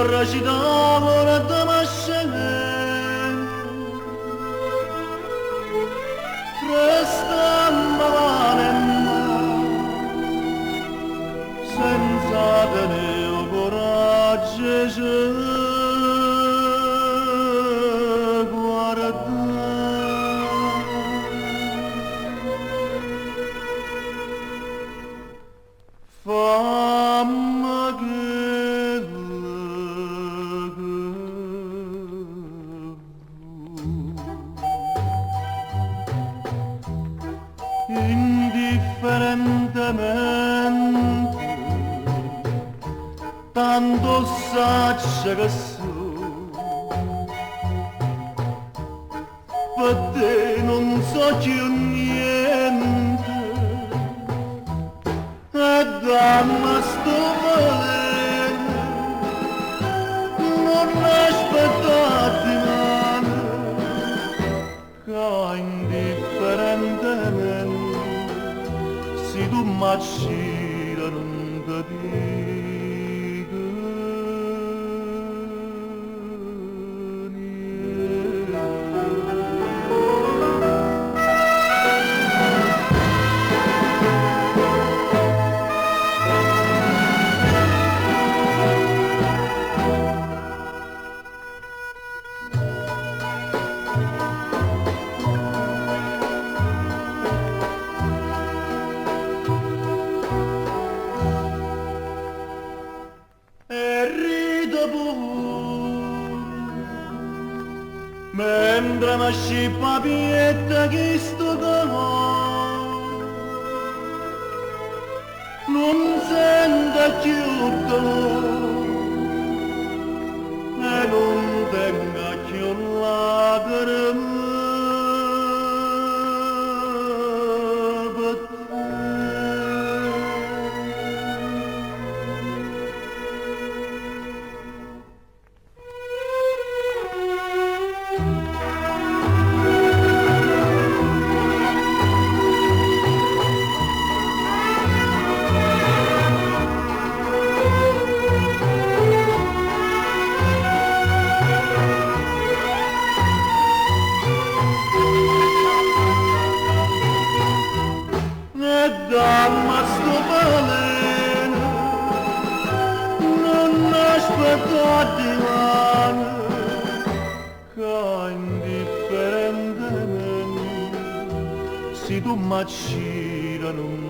recitavo la damascene, restando senza tenere coraggio. Fammi che indifferentemente tanto saccia che so per te non so più niente. Dammi sto volere, non aspettarti mai, che indifferentemente se tu m'accira non ti dico mentre mi scippa pietta che sto calore, non sento più dolore e non tengo più lacrime per te. Dammi sto veleno, non aspettarti mai, che indifferentemente se tu m'accira non